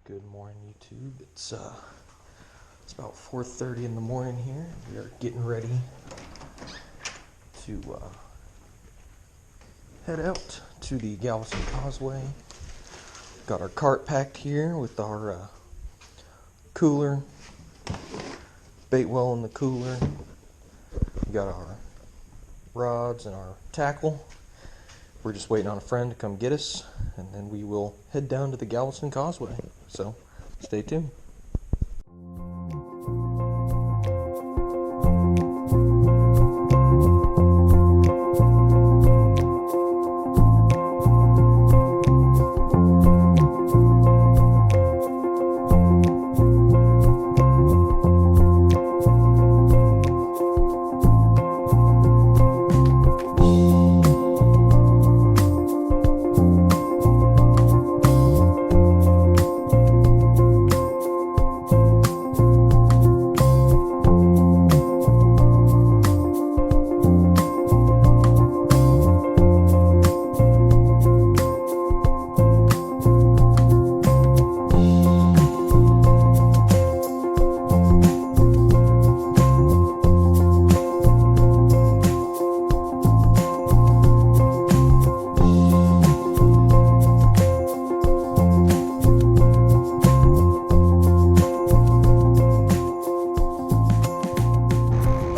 Good morning, YouTube. It's about 4:30 in the morning here. We are getting ready to head out to the Galveston Causeway. Got our cart packed here with our cooler, bait well in the cooler. We got our rods and our tackle. We're just waiting on a friend to come get us, and then we will head down to the Galveston Causeway. So stay tuned.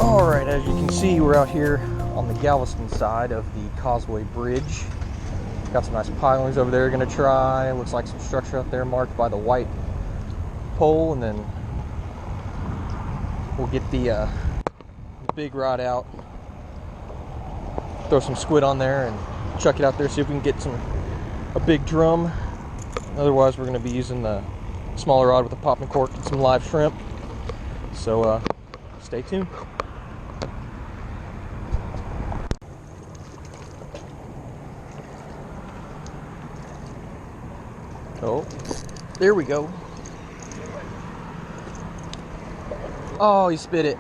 Alright, as you can see, we're out here on the Galveston side of the Causeway Bridge. Got some nice pilings over there gonna try. Looks like some structure out there marked by the white pole, and then we'll get the big rod out, throw some squid on there and chuck it out there, see if we can get a big drum. Otherwise we're gonna be using the smaller rod with a popping cork and some live shrimp. So stay tuned. Oh, there we go. Oh, he spit it.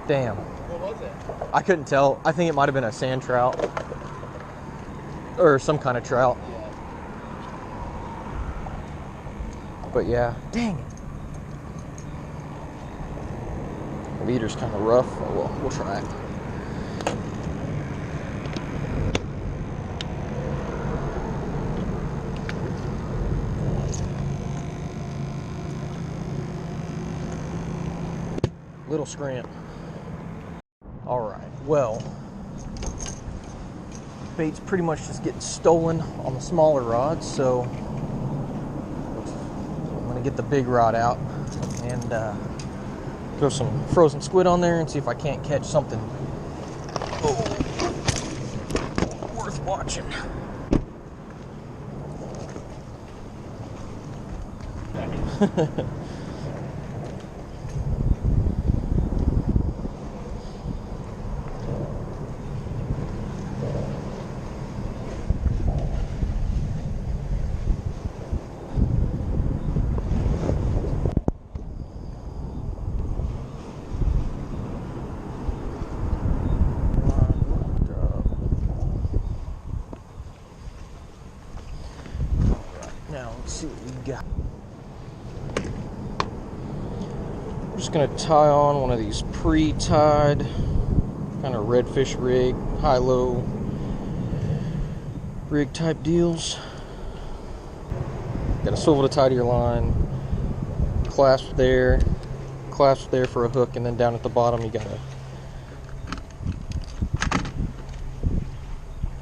Damn. What was it? I couldn't tell. I think it might have been a sand trout. Or some kind of trout. Yeah. But yeah, dang it. The leader's kind of rough. Oh, well, we'll try it. Little scrimp. Alright, well, bait's pretty much just getting stolen on the smaller rods, so I'm gonna get the big rod out and throw some frozen squid on there and see if I can't catch something worth watching. Now let's see what we got. I'm just gonna tie on one of these pre-tied kind of redfish rig, high-low rig type deals. Got a swivel to tie to your line, clasp there for a hook, and then down at the bottom you got a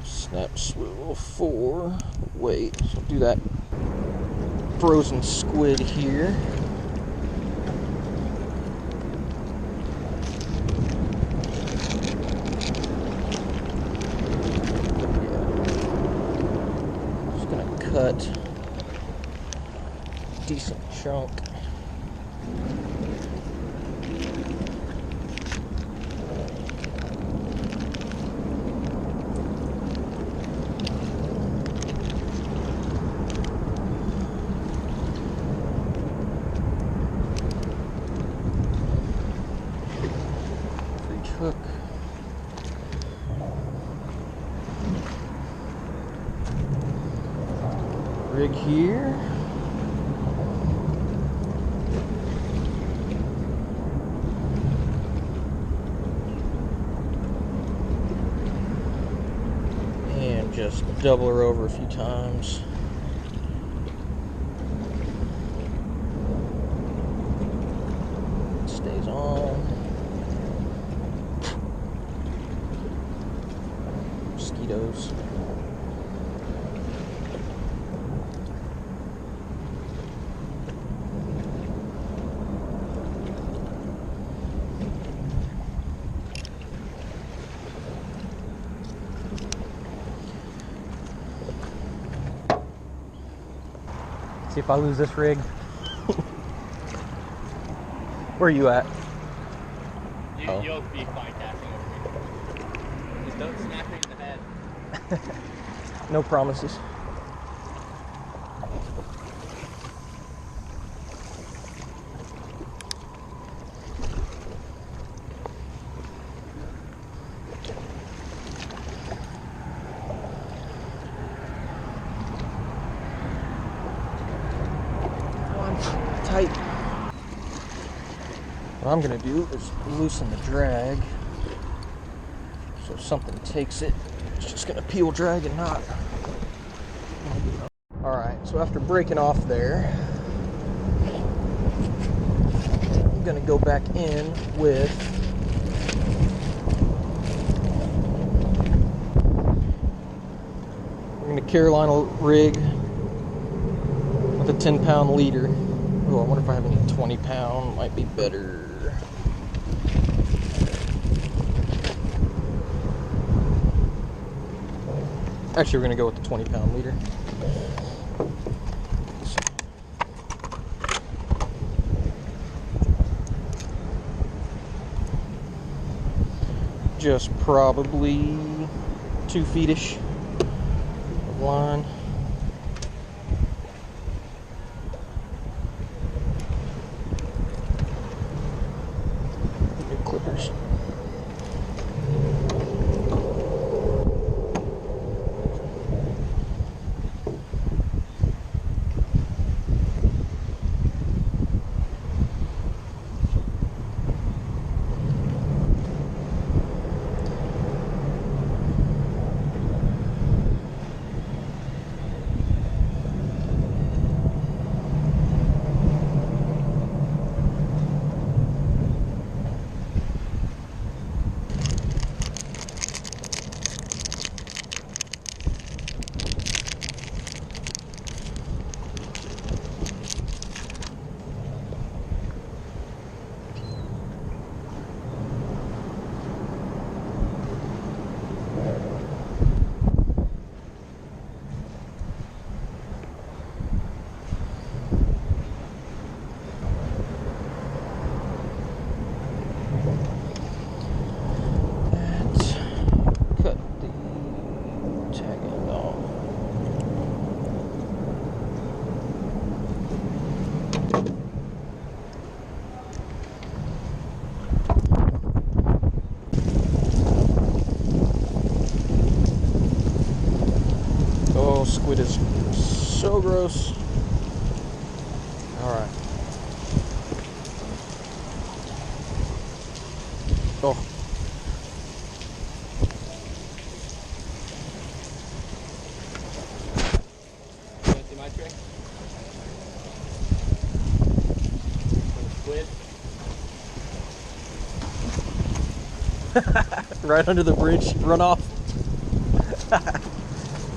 snap swivel for weight. So do that frozen squid here. Just gonna cut a decent chunk. Hook. rig here. And just double her over a few times. It stays on. Mosquitoes. See if I lose this rig. Where are you at? You'll be fine casting over here. Just don't smack me in the head. No promises. Tight. What I'm going to do is loosen the drag so if something takes it, it's just going to peel, drag, and knot. Alright, so after breaking off there, I'm going to go back in with we're going to Carolina rig with a 10-pound leader. Oh, I wonder if I have any 20-pound. Might be better. Actually, we're going to go with the 20-pound leader. Just probably 2 feet-ish of line. Clippers. Squid is so gross. Alright. Oh. You want to see my trick? Squid. Right under the bridge, run off.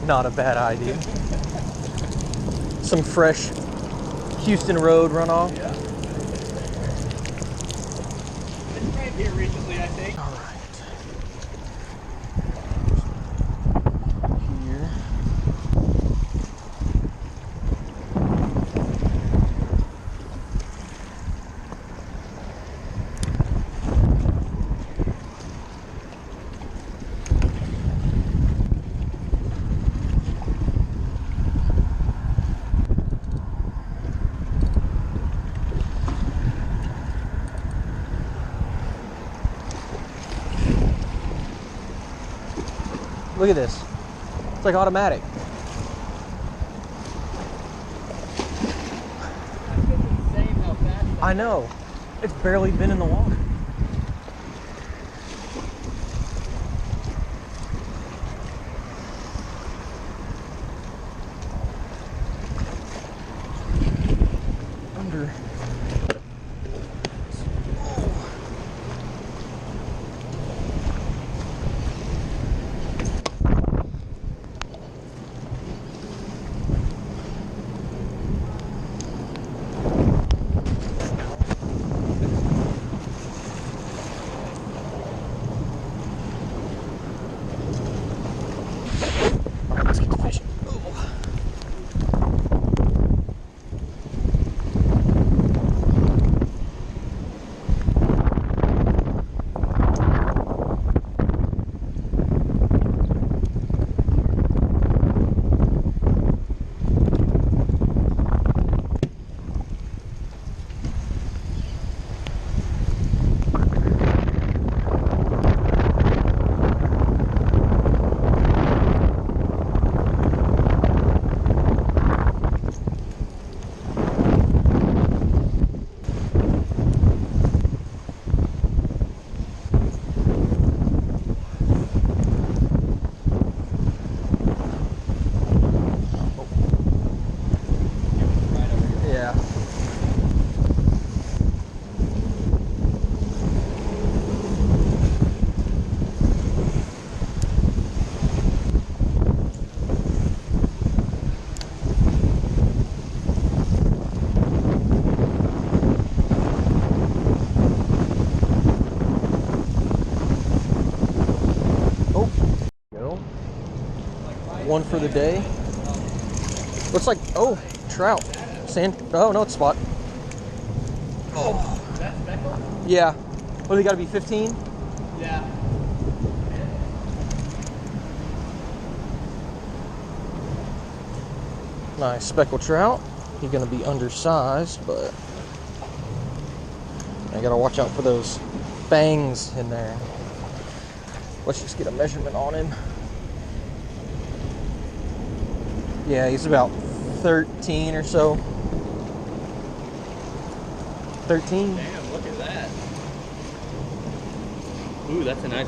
Not a bad idea. Some fresh Houston Road runoff. Yeah. It's right here recently, I think. All right. Here. Look at this. It's like automatic. I know. It's barely been in the water. Under. Let's get the fish. Yeah. Oh, go. One for the day. Looks like, oh, trout. Sand. Oh, no, it's spot. Oh. Is that speckle? Yeah. What, they got to be 15? Yeah. Nice speckled trout. He's going to be undersized, but I got to watch out for those fangs in there. Let's just get a measurement on him. Yeah, he's about 13 or so. 13. Damn, look at that. Ooh, that's a nice.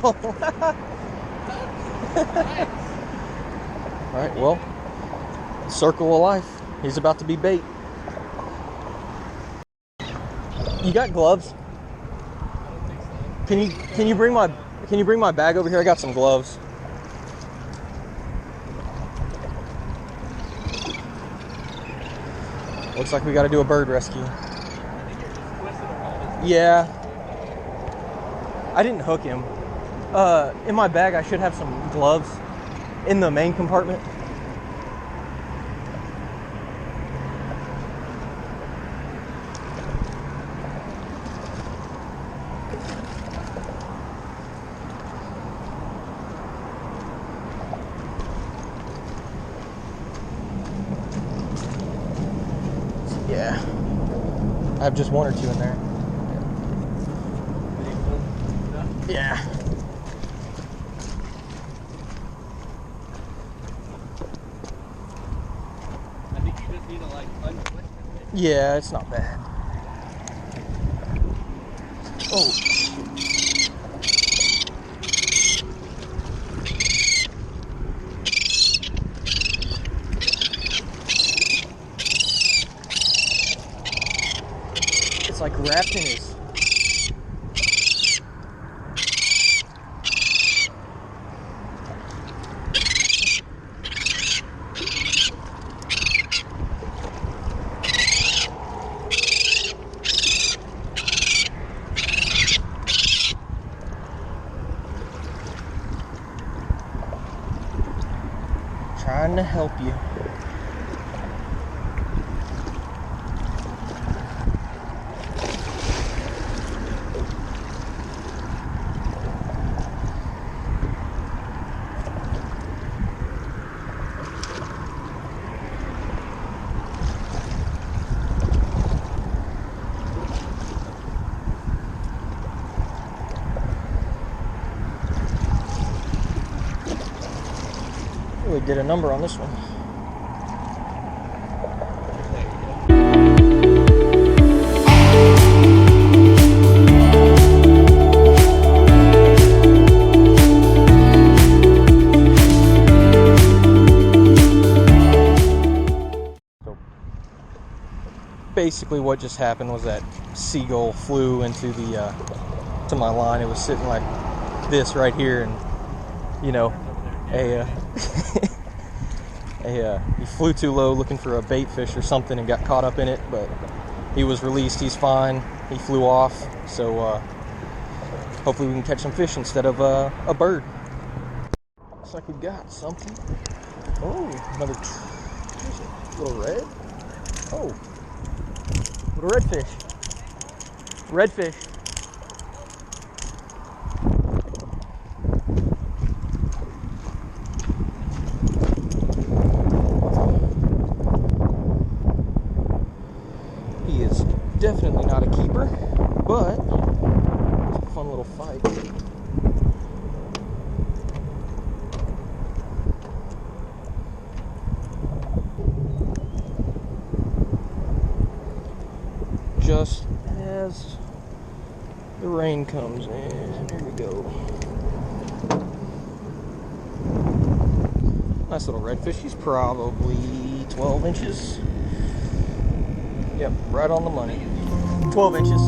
Oh. All right, well, circle of life. He's about to be bait. You got gloves? I don't think so. Can you bring my bag over here? I got some gloves. Looks like we got to do a bird rescue. I think you're just twisted around. Yeah. I didn't hook him. In my bag, I should have some gloves in the main compartment. Yeah. I have just one or two in there. Yeah. I think you just need to like untwist it. Yeah, it's not bad. Oh. It's like wrapped in his. Trying to help you. Really did a number on this one. So basically what just happened was that seagull flew into the to my line. It was sitting like this right here, and you know, he flew too low looking for a bait fish or something and got caught up in it, but he was released. He's fine. He flew off, so hopefully we can catch some fish instead of a bird. Looks like we got something. Oh, another little red. Oh, little redfish. Redfish. He is definitely not a keeper, but it's a fun little fight. Just as the rain comes in, here we go. Nice little redfish. He's probably 12 inches. Yep, right on the money. 12 inches.